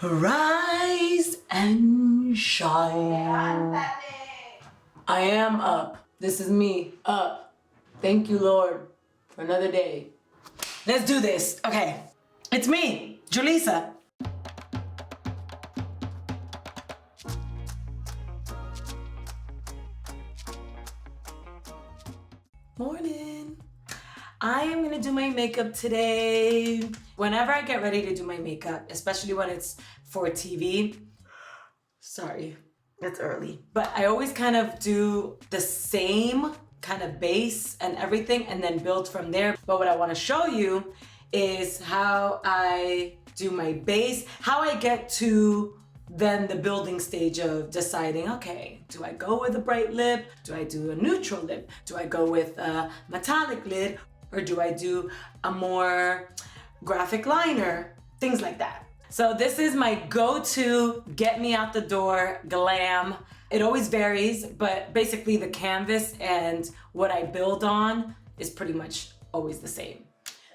Rise and shine. I am up. This is me, up. Thank you, Lord, for another day. Let's do this. Okay, it's me, Julissa. Morning. I am gonna do my makeup today. Whenever I get ready to do my makeup, especially when it's for TV, sorry, it's early, but I always kind of do the same kind of base and everything and then build from there. But what I wanna show you is how I do my base, how I get to then the building stage of deciding, okay, do I go with a bright lip? Do I do a neutral lip? Do I go with a metallic lid? Or do I do a more graphic liner? Things like that. So this is my go-to get me out the door glam. It always varies, but basically the canvas and what I build on is pretty much always the same.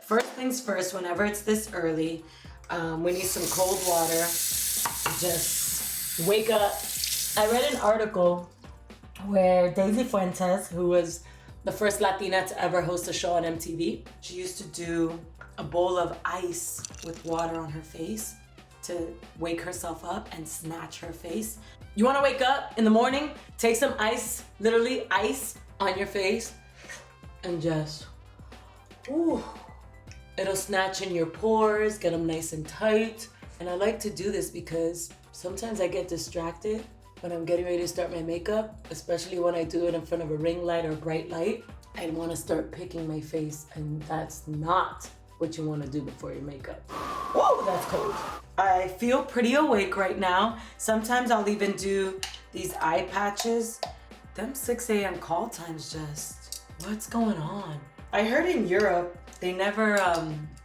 First things first, whenever it's this early, we need some cold water. Just wake up. I read an article where Daisy Fuentes, who was the first Latina to ever host a show on MTV, she used to do a bowl of ice with water on her face to wake herself up and snatch her face. You wanna wake up in the morning, take some ice, literally ice on your face, and just, ooh, it'll snatch in your pores, get them nice and tight. And I like to do this because sometimes I get distracted when I'm getting ready to start my makeup, especially when I do it in front of a ring light or a bright light. I want to start picking my face, and that's not what you want to do before your makeup. Whoa, that's cold. I feel pretty awake right now. Sometimes I'll even do these eye patches. Them 6 a.m. call times just, what's going on? I heard in Europe, they never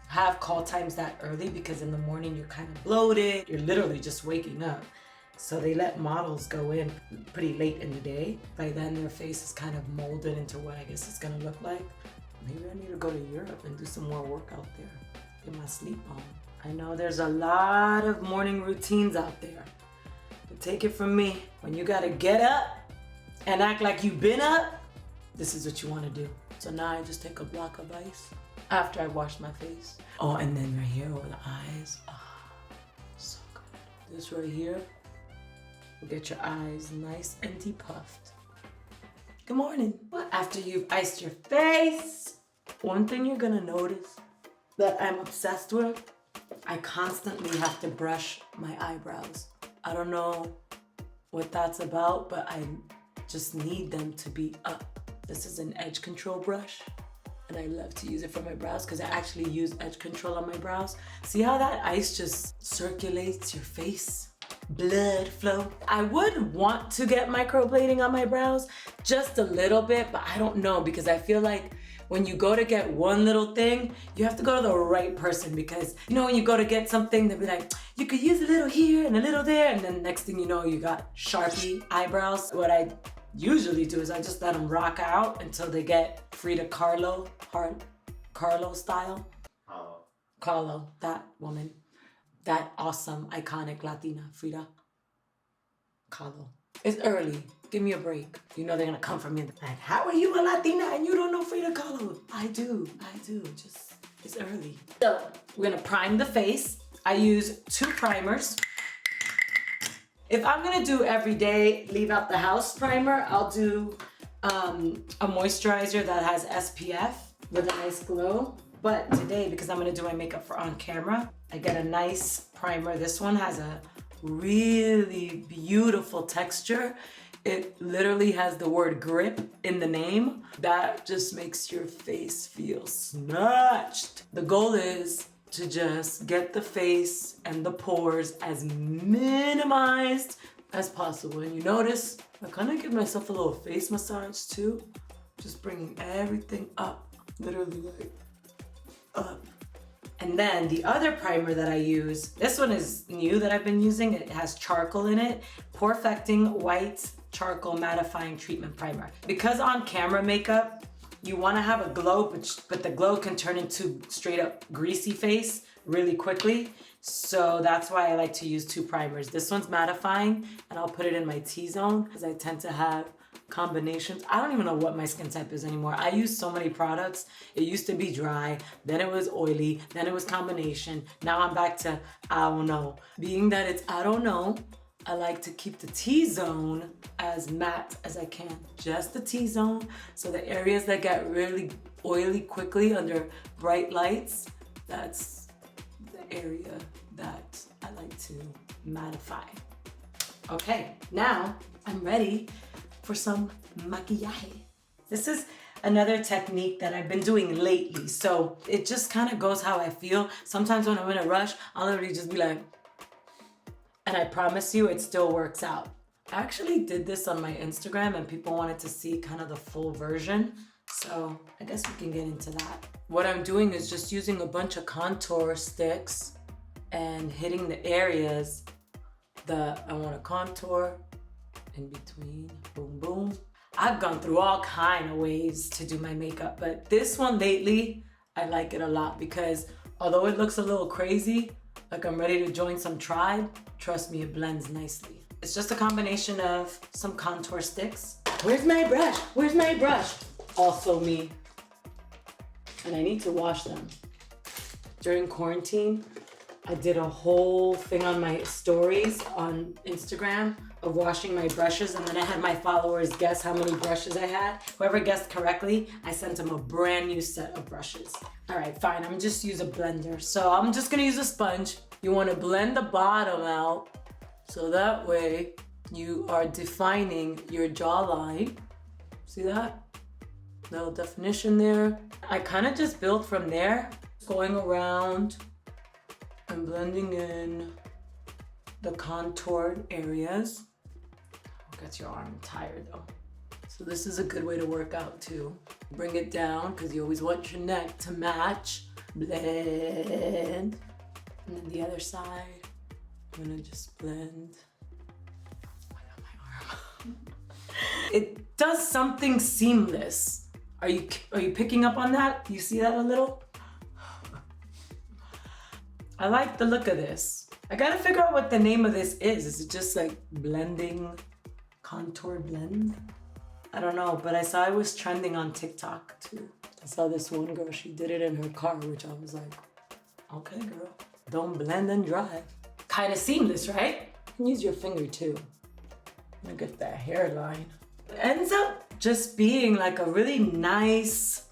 have call times that early because in the morning you're kind of bloated. You're literally just waking up. So they let models go in pretty late in the day. By then their face is kind of molded into what I guess it's gonna look like. Maybe I need to go to Europe and do some more work out there. Get my sleep on. I know there's a lot of morning routines out there, but take it from me. When you gotta get up and act like you've been up, this is what you wanna do. So now I just take a block of ice after I wash my face. Oh, and then right here over the eyes. Oh, so good. This right here will get your eyes nice and depuffed. Good morning. After you've iced your face, one thing you're gonna notice that I'm obsessed with, I constantly have to brush my eyebrows. I don't know what that's about, but I just need them to be up. This is an edge control brush, and I love to use it for my brows because I actually use edge control on my brows. See how that ice just circulates your face? Blood flow. I would want to get microblading on my brows just a little bit, but I don't know because I feel like when you go to get one little thing, you have to go to the right person because, you know, when you go to get something, they'll be like, you could use a little here and a little there, and then next thing you know, you got Sharpie eyebrows. What I usually do is I just let them rock out until they get Frida Kahlo style. Kahlo, that woman. That awesome, iconic Latina, Frida Kahlo. It's early. Give me a break. You know they're gonna come for me and be like, how are you a Latina and you don't know Frida Kahlo? I do. Just, it's early. So, we're gonna prime the face. I use 2 primers. If I'm gonna do everyday leave out the house primer, I'll do a moisturizer that has SPF with a nice glow. But today, because I'm gonna do my makeup for on camera, I get a nice primer. This one has a really beautiful texture. It literally has the word grip in the name. That just makes your face feel snatched. The goal is to just get the face and the pores as minimized as possible. And you notice, I kind of give myself a little face massage too. Just bringing everything up, literally like up. And then the other primer that I use, this one is new that I've been using. It has charcoal in it. Perfecting White Charcoal Mattifying Treatment Primer. Because on camera makeup, you wanna have a glow, but the glow can turn into straight up greasy face. really quickly. So that's why I like to use 2 primers. This one's mattifying, and I'll put it in my T-zone because I tend to have combinations. I don't even know what my skin type is anymore. I use so many products. It used to be dry, then it was oily, then it was combination. Now I'm back to I don't know. Being that it's I don't know, I like to keep the T-zone as matte as I can. Just the T-zone. So the areas that get really oily quickly under bright lights, that's the area that I like to mattify. Okay, now I'm ready for some maquillaje. This is another technique that I've been doing lately. So it just kind of goes how I feel. Sometimes when I'm in a rush, I'll literally just be like, and I promise you it still works out. I actually did this on my Instagram and people wanted to see kind of the full version. So I guess we can get into that. What I'm doing is just using a bunch of contour sticks and hitting the areas that I want to contour in between. Boom, boom. I've gone through all kind of ways to do my makeup, but this one lately, I like it a lot because although it looks a little crazy, like I'm ready to join some tribe, trust me, it blends nicely. It's just a combination of some contour sticks. Where's my brush? Where's my brush? Also me. And I need to wash them. During quarantine, I did a whole thing on my stories on Instagram of washing my brushes, and then I had my followers guess how many brushes I had. Whoever guessed correctly, I sent them a brand new set of brushes. All right, fine, I'm just use a blender. So I'm just gonna use a sponge. You wanna blend the bottom out, so that way you are defining your jawline. See that? Little definition there. I kind of just build from there, going around and blending in the contoured areas. Gets your arm tired though. So this is a good way to work out too. Bring it down because you always want your neck to match. Blend. And then the other side, I'm gonna just blend. I got my arm. It does something seamless. Are you picking up on that? You see that a little? I like the look of this. I gotta figure out what the name of this is. Is it just like blending, contour blend? I don't know, but I saw it was trending on TikTok too. I saw this one girl, she did it in her car, which I was like, okay girl, don't blend and drive. Kind of seamless, right? You can use your finger too. Look at that hairline. It ends up just being like a really nice,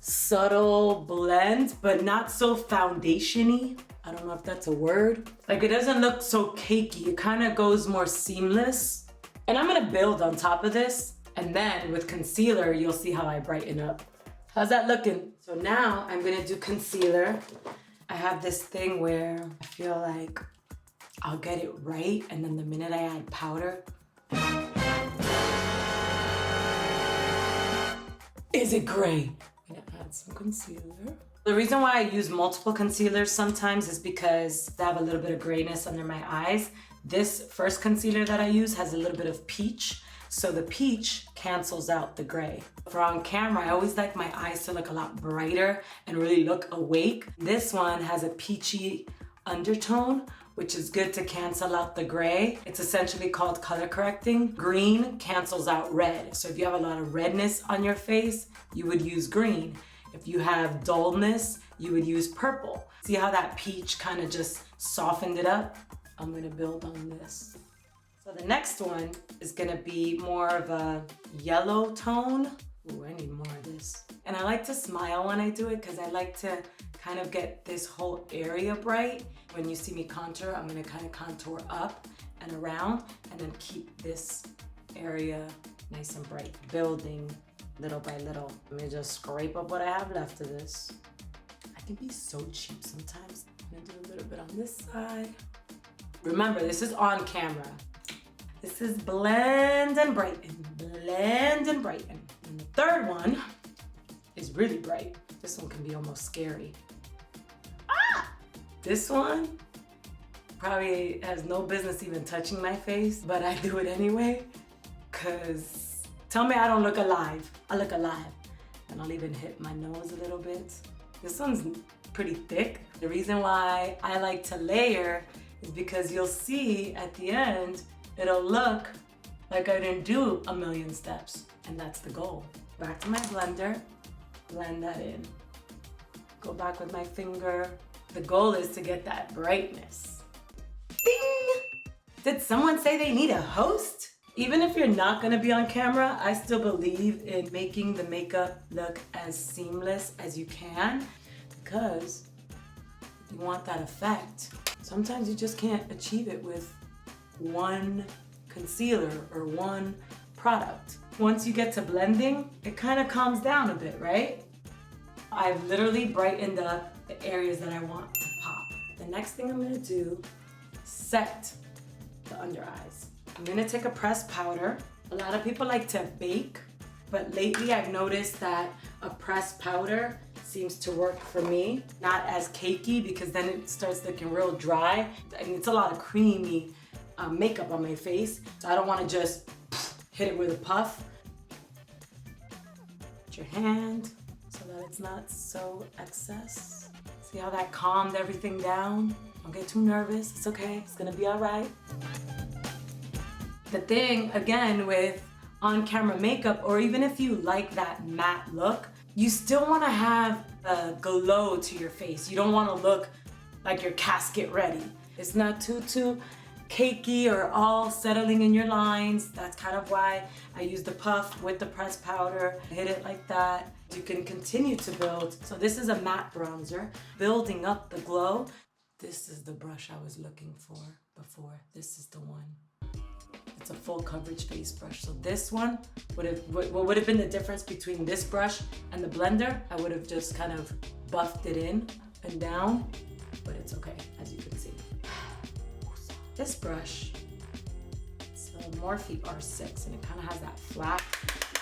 subtle blend, but not so foundation-y. I don't know if that's a word. Like it doesn't look so cakey. It kind of goes more seamless. And I'm gonna build on top of this. And then with concealer, you'll see how I brighten up. How's that looking? So now I'm gonna do concealer. I have this thing where I feel like I'll get it right. And then the minute I add powder, is it gray? I'm gonna add some concealer. The reason why I use multiple concealers sometimes is because they have a little bit of grayness under my eyes. This first concealer that I use has a little bit of peach, so the peach cancels out the gray. For on camera, I always like my eyes to look a lot brighter and really look awake. This one has a peachy undertone, which is good to cancel out the gray. It's essentially called color correcting. Green cancels out red. So if you have a lot of redness on your face, you would use green. If you have dullness, you would use purple. See how that peach kind of just softened it up? I'm gonna build on this. So the next one is gonna be more of a yellow tone. Ooh, I need more of this. And I like to smile when I do it because I like to kind of get this whole area bright. When you see me contour, I'm gonna kind of contour up and around and then keep this area nice and bright, building little by little. Let me just scrape up what I have left of this. I can be so cheap sometimes. I'm gonna do a little bit on this side. Remember, this is on camera. This is blend and brighten, blend and brighten. And the third one is really bright. This one can be almost scary. Ah! This one probably has no business even touching my face, but I do it anyway, because tell me I don't look alive. I look alive. And I'll even hit my nose a little bit. This one's pretty thick. The reason why I like to layer is because you'll see at the end, it'll look like I didn't do a million steps, and that's the goal. Back to my blender, blend that in. Go back with my finger. The goal is to get that brightness. Ding! Did someone say they need a host? Even if you're not gonna be on camera, I still believe in making the makeup look as seamless as you can, because you want that effect. Sometimes you just can't achieve it with one concealer or one product. Once you get to blending, it kind of calms down a bit, right? I've literally brightened up the areas that I want to pop. The next thing I'm gonna do, set the under eyes. I'm gonna take a pressed powder. A lot of people like to bake, but lately I've noticed that a pressed powder seems to work for me. Not as cakey, because then it starts looking real dry. And it's a lot of creamy makeup on my face. So I don't wanna just hit it with a puff. Put your hand so that it's not so excess. See how that calmed everything down? Don't get too nervous, it's okay, it's gonna be all right. The thing, again, with on-camera makeup, or even if you like that matte look, you still wanna have a glow to your face. You don't wanna look like you're casket ready. It's not too cakey or all settling in your lines. That's kind of why I use the puff with the pressed powder. Hit it like that. You can continue to build. So this is a matte bronzer, building up the glow. This is the brush I was looking for before. This is the one. It's a full coverage face brush. So this one what would have been the difference between this brush and the blender? I would have just kind of buffed it in and down, but it's okay, as you can see. This brush, it's a Morphe R6, and it kind of has that flat.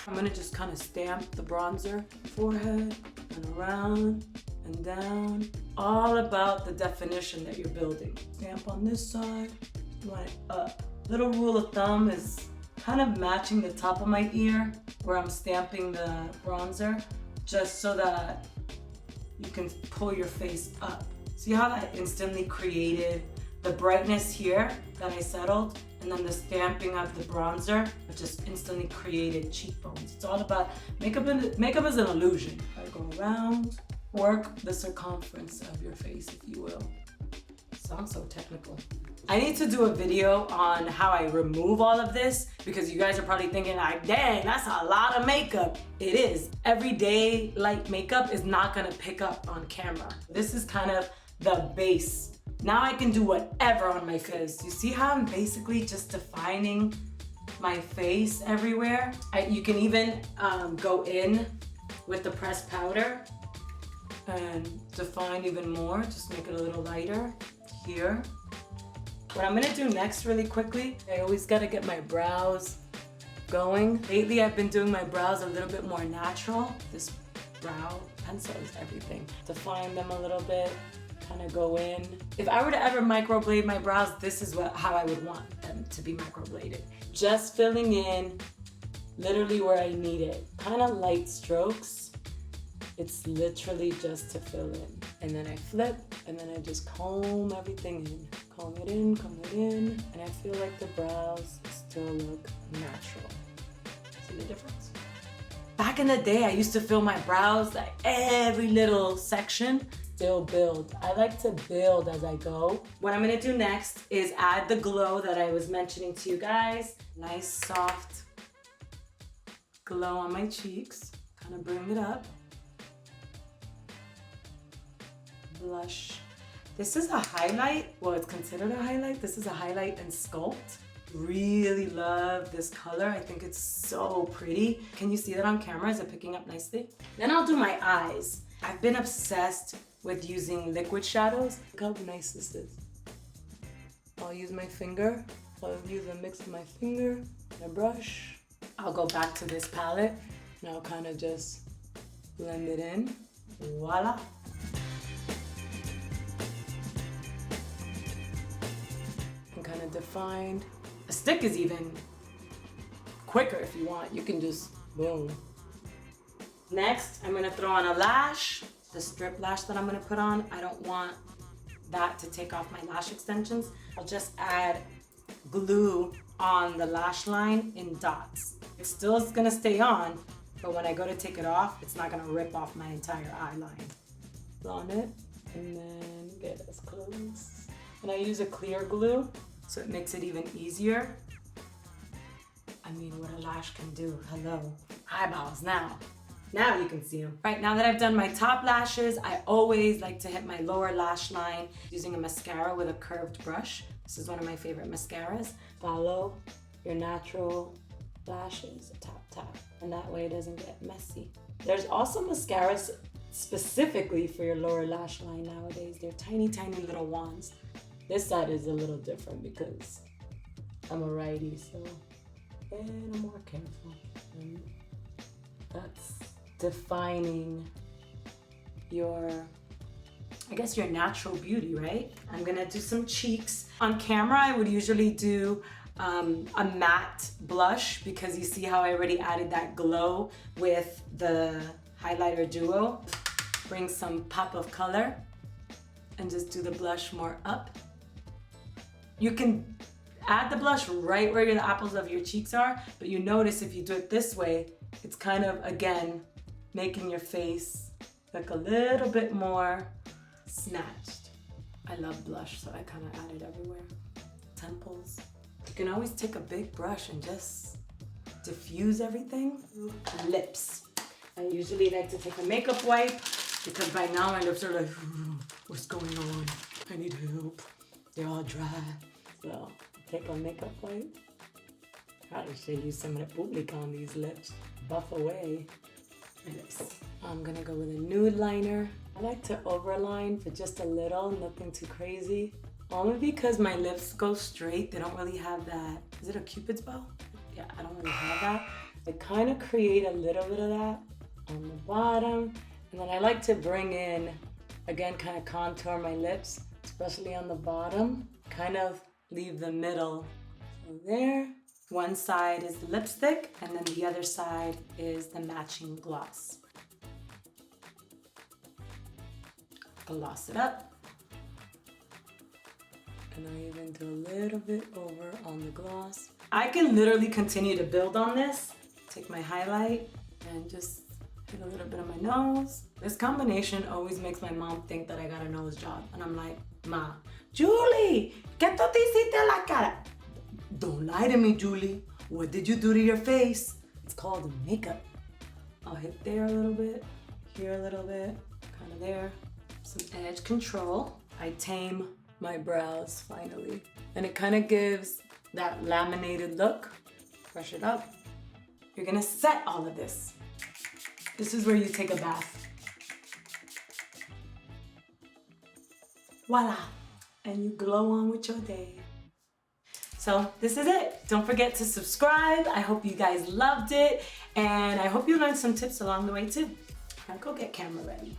I'm gonna just kind of stamp the bronzer, forehead, and around, and down. All about the definition that you're building. Stamp on this side, you want it up. Little rule of thumb is kind of matching the top of my ear where I'm stamping the bronzer, just so that you can pull your face up. See how that instantly created the brightness here that I settled, and then the stamping of the bronzer just instantly created cheekbones. It's all about makeup. Makeup is an illusion. I go around, work the circumference of your face, if you will. Sounds so technical. I need to do a video on how I remove all of this, because you guys are probably thinking like, dang, that's a lot of makeup. It is. Everyday light makeup is not gonna pick up on camera. This is kind of the base. Now I can do whatever on my face. You see how I'm basically just defining my face everywhere? You can even go in with the pressed powder and define even more. Just make it a little lighter here. What I'm gonna do next really quickly, I always gotta get my brows going. Lately I've been doing my brows a little bit more natural. This brow pencil is everything. Define them a little bit, kind of go in. If I were to ever microblade my brows, this is how I would want them to be microbladed. Just filling in literally where I need it. Kind of light strokes. It's literally just to fill in. And then I flip, and then I just comb everything in. Comb it in, and I feel like the brows still look natural. See the difference? Back in the day, I used to fill my brows, like every little section. Still build. I like to build as I go. What I'm gonna do next is add the glow that I was mentioning to you guys. Nice soft glow on my cheeks. Kind of bring it up. Blush. This is a highlight. Well, it's considered a highlight. This is a highlight and sculpt. Really love this color. I think it's so pretty. Can you see that on camera? Is it picking up nicely? Then I'll do my eyes. I've been obsessed with using liquid shadows. Look how nice this is. I'll use my finger. I'll use a mix of my finger and a brush. I'll go back to this palette and I'll kind of just blend it in. Voila. And kind of defined. A stick is even quicker if you want. You can just boom. Next, I'm gonna throw on a lash. the strip lash that I'm gonna put on, I don't want that to take off my lash extensions. I'll just add glue on the lash line in dots. It still is gonna stay on, but when I go to take it off, it's not gonna rip off my entire eye line. On it, and then get as close. And I use a clear glue, so it makes it even easier. I mean, what a lash can do. Hello. Eyeballs now. Now you can see them. Right, now that I've done my top lashes, I always like to hit my lower lash line using a mascara with a curved brush. This is one of my favorite mascaras. Follow your natural lashes, tap. And that way it doesn't get messy. There's also mascaras specifically for your lower lash line nowadays. They're tiny, tiny little wands. This side is a little different because I'm a righty, so I'm more careful. And that's defining your, I guess, your natural beauty, right? I'm gonna do some cheeks. On camera, I would usually do a matte blush because you see how I already added that glow with the highlighter duo. Bring some pop of color and just do the blush more up. You can add the blush right where the apples of your cheeks are, but you notice if you do it this way, it's kind of, again, making your face look a little bit more snatched. I love blush, so I kind of add it everywhere. Temples. You can always take a big brush and just diffuse everything. Lips. I usually like to take a makeup wipe because by now my lips are like, what's going on? I need help. They're all dry. So take a makeup wipe. Probably should use some of the public on these lips. Buff away my lips. I'm gonna go with a nude liner. I like to overline, but just a little, nothing too crazy. Only because my lips go straight. They don't really have that. Is it a Cupid's bow? Yeah, I don't really have that. I kind of create a little bit of that on the bottom. And then I like to bring in, again, kind of contour my lips, especially on the bottom. Kind of leave the middle. So there. One side is the lipstick, and then the other side is the matching gloss. Gloss it up. And I even do a little bit over on the gloss. I can literally continue to build on this. Take my highlight and just hit a little bit of my nose. This combination always makes my mom think that I got a nose job. And I'm like, Ma, Julie, ¿qué tú te hiciste en la cara? Don't lie to me, Julie. What did you do to your face? It's called makeup. I'll hit there a little bit, here a little bit, kind of there. Some edge control. I tame my brows finally. And it kind of gives that laminated look. Brush it up. You're gonna set all of this. This is where you take a bath. Voila. And you glow on with your day. So this is it. Don't forget to subscribe. I hope you guys loved it. And I hope you learned some tips along the way too. Now go get camera ready.